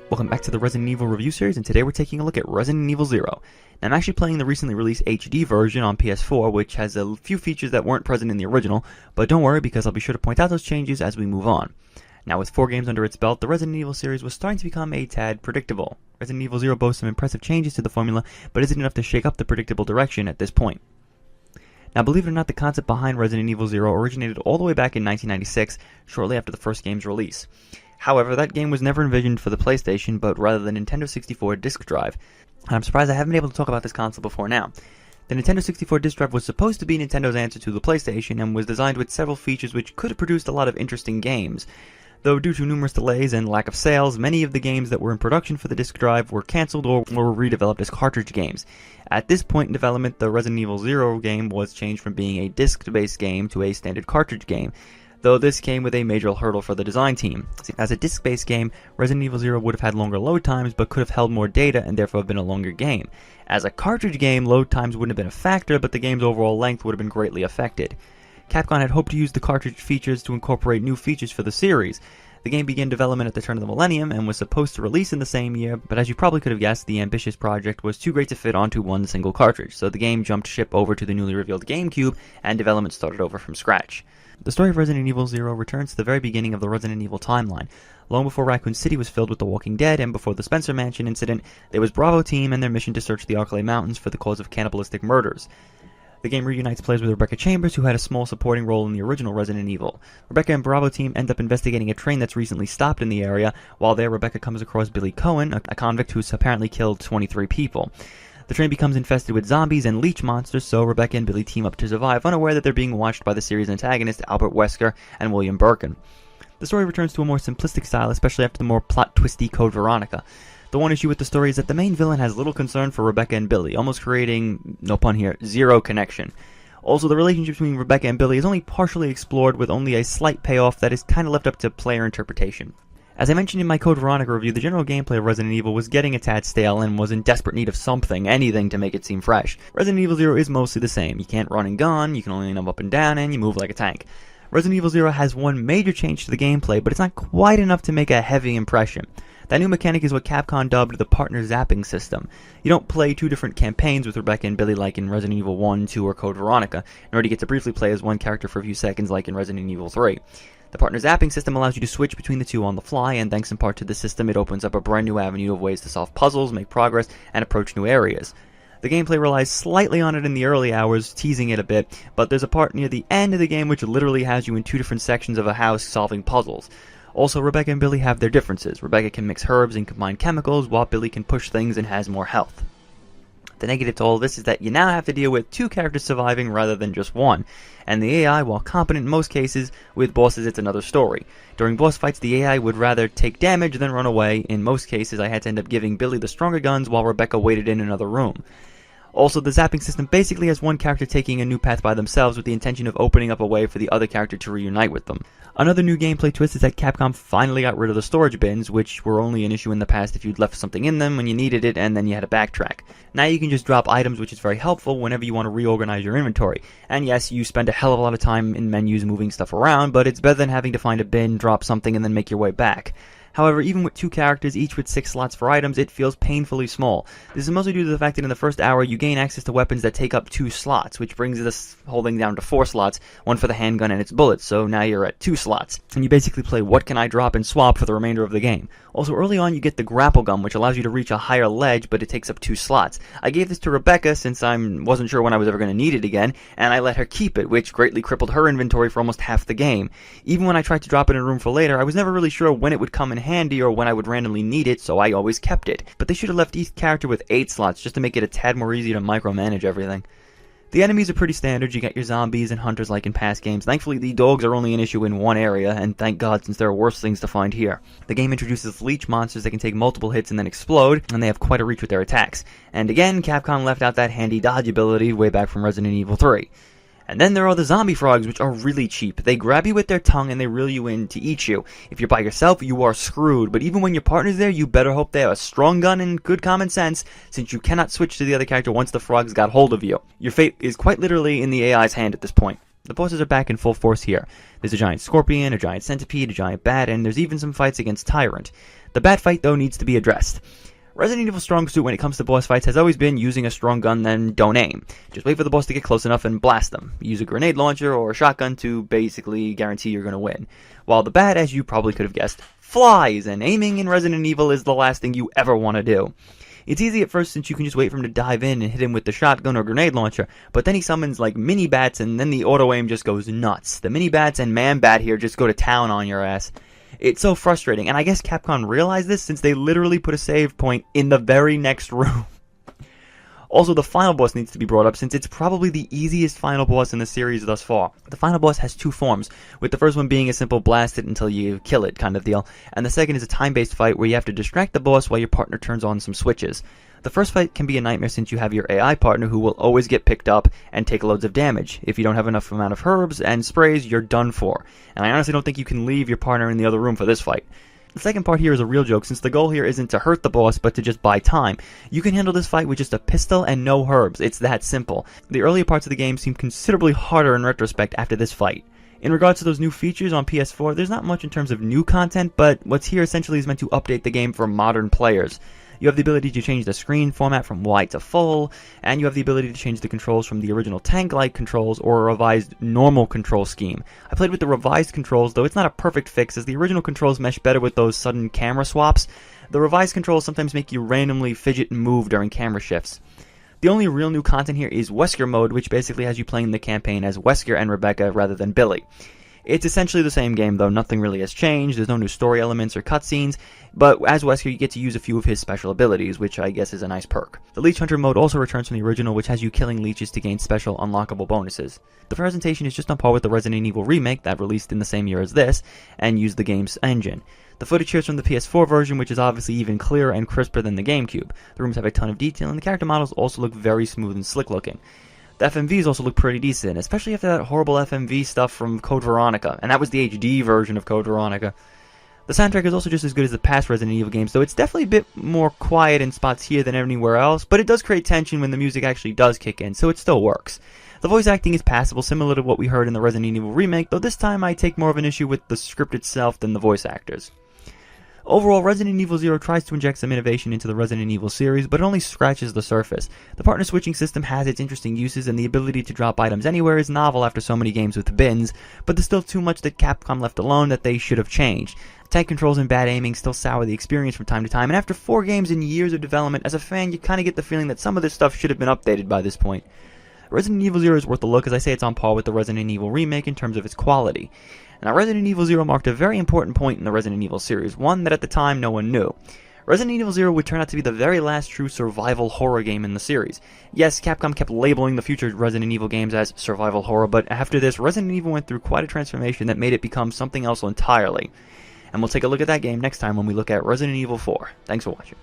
Welcome back to the Resident Evil review series, and today we're taking a look at Resident Evil 0. Now, I'm actually playing the recently released HD version on PS4, which has a few features that weren't present in the original, but don't worry because I'll be sure to point out those changes as we move on. Now, with 4 games under its belt, the Resident Evil series was starting to become a tad predictable. Resident Evil 0 boasts some impressive changes to the formula, but isn't enough to shake up the predictable direction at this point. Now, believe it or not, the concept behind Resident Evil 0 originated all the way back in 1996, shortly after the first game's release. However, that game was never envisioned for the PlayStation, but rather the Nintendo 64 disk drive. And I'm surprised I haven't been able to talk about this console before now. The Nintendo 64 disk drive was supposed to be Nintendo's answer to the PlayStation, and was designed with several features which could have produced a lot of interesting games. Though due to numerous delays and lack of sales, many of the games that were in production for the disk drive were cancelled or were redeveloped as cartridge games. At this point in development, the Resident Evil 0 game was changed from being a disc-based game to a standard cartridge game, though this came with a major hurdle for the design team. As a disc-based game, Resident Evil 0 would have had longer load times, but could have held more data and therefore have been a longer game. As a cartridge game, load times wouldn't have been a factor, but the game's overall length would have been greatly affected. Capcom had hoped to use the cartridge features to incorporate new features for the series. The game began development at the turn of the millennium and was supposed to release in the same year, but as you probably could have guessed, the ambitious project was too great to fit onto one single cartridge, so the game jumped ship over to the newly revealed GameCube, and development started over from scratch. The story of Resident Evil 0 returns to the very beginning of the Resident Evil timeline. Long before Raccoon City was filled with the Walking Dead, and before the Spencer Mansion incident, there was Bravo Team and their mission to search the Arklay Mountains for the cause of cannibalistic murders. The game reunites players with Rebecca Chambers, who had a small supporting role in the original Resident Evil. Rebecca and Bravo Team end up investigating a train that's recently stopped in the area. While there, Rebecca comes across Billy Cohen, a convict who's apparently killed 23 people. The train becomes infested with zombies and leech monsters, so Rebecca and Billy team up to survive, unaware that they're being watched by the series' antagonists Albert Wesker and William Birkin. The story returns to a more simplistic style, especially after the more plot-twisty Code Veronica. The one issue with the story is that the main villain has little concern for Rebecca and Billy, almost creating, no pun here, zero connection. Also, the relationship between Rebecca and Billy is only partially explored, with only a slight payoff that is kind of left up to player interpretation. As I mentioned in my Code Veronica review, the general gameplay of Resident Evil was getting a tad stale and was in desperate need of something, anything to make it seem fresh. Resident Evil 0 is mostly the same. You can't run and gun, you can only jump up and down, and you move like a tank. Resident Evil 0 has one major change to the gameplay, but it's not quite enough to make a heavy impression. That new mechanic is what Capcom dubbed the partner zapping system. You don't play 2 different campaigns with Rebecca and Billy like in Resident Evil 1, 2, or Code Veronica, nor do you get to briefly play as one character for a few seconds like in Resident Evil 3. The partner zapping system allows you to switch between the 2 on the fly, and thanks in part to the system, it opens up a brand new avenue of ways to solve puzzles, make progress, and approach new areas. The gameplay relies slightly on it in the early hours, teasing it a bit, but there's a part near the end of the game which literally has you in 2 different sections of a house solving puzzles. Also, Rebecca and Billy have their differences. Rebecca can mix herbs and combine chemicals, while Billy can push things and has more health. The negative to all this is that you now have to deal with 2 characters surviving rather than just one, and the AI, while competent in most cases, with bosses it's another story. During boss fights, the AI would rather take damage than run away. In most cases, I had to end up giving Billy the stronger guns while Rebecca waited in another room. Also, the zapping system basically has one character taking a new path by themselves with the intention of opening up a way for the other character to reunite with them. Another new gameplay twist is that Capcom finally got rid of the storage bins, which were only an issue in the past if you'd left something in them when you needed it and then you had to backtrack. Now you can just drop items, which is very helpful whenever you want to reorganize your inventory. And yes, you spend a hell of a lot of time in menus moving stuff around, but it's better than having to find a bin, drop something, and then make your way back. However, even with 2 characters, each with 6 slots for items, it feels painfully small. This is mostly due to the fact that in the first hour, you gain access to weapons that take up 2 slots, which brings this whole thing down to 4 slots, 1 for the handgun and its bullets, so now you're at 2 slots. And you basically play what can I drop and swap for the remainder of the game. Also, early on, you get the grapple gun, which allows you to reach a higher ledge, but it takes up 2 slots. I gave this to Rebecca since I wasn't sure when I was ever going to need it again, and I let her keep it, which greatly crippled her inventory for almost half the game. Even when I tried to drop it in a room for later, I was never really sure when it would come in handy or when I would randomly need it, so I always kept it. But they should have left each character with 8 slots just to make it a tad more easy to micromanage everything. The enemies are pretty standard. You get your zombies and hunters like in past games. Thankfully, the dogs are only an issue in one area, and thank God since there are worse things to find here. The game introduces leech monsters that can take multiple hits and then explode, and they have quite a reach with their attacks. And again, Capcom left out that handy dodge ability way back from Resident Evil 3. And then there are the zombie frogs, which are really cheap. They grab you with their tongue and they reel you in to eat you. If you're by yourself, you are screwed. But even when your partner's there, you better hope they have a strong gun and good common sense, since you cannot switch to the other character once the frogs got hold of you. Your fate is quite literally in the AI's hand at this point. The bosses are back in full force here. There's a giant scorpion, a giant centipede, a giant bat, and there's even some fights against Tyrant. The bat fight, though, needs to be addressed. Resident Evil's strong suit when it comes to boss fights has always been using a strong gun, then don't aim. Just wait for the boss to get close enough and blast them. Use a grenade launcher or a shotgun to basically guarantee you're going to win. While the bat, as you probably could have guessed, flies, and aiming in Resident Evil is the last thing you ever want to do. It's easy at first since you can just wait for him to dive in and hit him with the shotgun or grenade launcher, but then he summons like mini bats and then the auto aim just goes nuts. The mini bats and man bat here just go to town on your ass. It's so frustrating, and I guess Capcom realized this since they literally put a save point in the very next room. Also, the final boss needs to be brought up since it's probably the easiest final boss in the series thus far. The final boss has two forms, with the first one being a simple blast it until you kill it kind of deal, and the second is a time-based fight where you have to distract the boss while your partner turns on some switches. The first fight can be a nightmare since you have your AI partner who will always get picked up and take loads of damage. If you don't have enough amount of herbs and sprays, you're done for. And I honestly don't think you can leave your partner in the other room for this fight. The second part here is a real joke since the goal here isn't to hurt the boss but to just buy time. You can handle this fight with just a pistol and no herbs. It's that simple. The earlier parts of the game seem considerably harder in retrospect after this fight. In regards to those new features on PS4, there's not much in terms of new content, but what's here essentially is meant to update the game for modern players. You have the ability to change the screen format from wide to full, and you have the ability to change the controls from the original tank-like controls or a revised normal control scheme. I played with the revised controls, though it's not a perfect fix as the original controls mesh better with those sudden camera swaps. The revised controls sometimes make you randomly fidget and move during camera shifts. The only real new content here is Wesker mode, which basically has you playing the campaign as Wesker and Rebecca rather than Billy. It's essentially the same game, though nothing really has changed. There's no new story elements or cutscenes, but as Wesker, you get to use a few of his special abilities, which I guess is a nice perk. The Leech Hunter mode also returns from the original, which has you killing leeches to gain special unlockable bonuses. The presentation is just on par with the Resident Evil remake that released in the same year as this, and used the game's engine. The footage here is from the PS4 version, which is obviously even clearer and crisper than the GameCube. The rooms have a ton of detail, and the character models also look very smooth and slick looking. The FMVs also look pretty decent, especially after that horrible FMV stuff from Code Veronica, and that was the HD version of Code Veronica. The soundtrack is also just as good as the past Resident Evil games, though it's definitely a bit more quiet in spots here than anywhere else, but it does create tension when the music actually does kick in, so it still works. The voice acting is passable, similar to what we heard in the Resident Evil remake, though this time I take more of an issue with the script itself than the voice actors. Overall, Resident Evil 0 tries to inject some innovation into the Resident Evil series, but it only scratches the surface. The partner switching system has its interesting uses, and the ability to drop items anywhere is novel after so many games with bins, but there's still too much that Capcom left alone that they should have changed. Tank controls and bad aiming still sour the experience from time to time, and after 4 games and years of development, as a fan, you kinda get the feeling that some of this stuff should have been updated by this point. Resident Evil 0 is worth a look, as I say it's on par with the Resident Evil remake in terms of its quality. Now, Resident Evil 0 marked a very important point in the Resident Evil series, one that at the time no one knew. Resident Evil 0 would turn out to be the very last true survival horror game in the series. Yes, Capcom kept labeling the future Resident Evil games as survival horror, but after this, Resident Evil went through quite a transformation that made it become something else entirely. And we'll take a look at that game next time when we look at Resident Evil 4. Thanks for watching.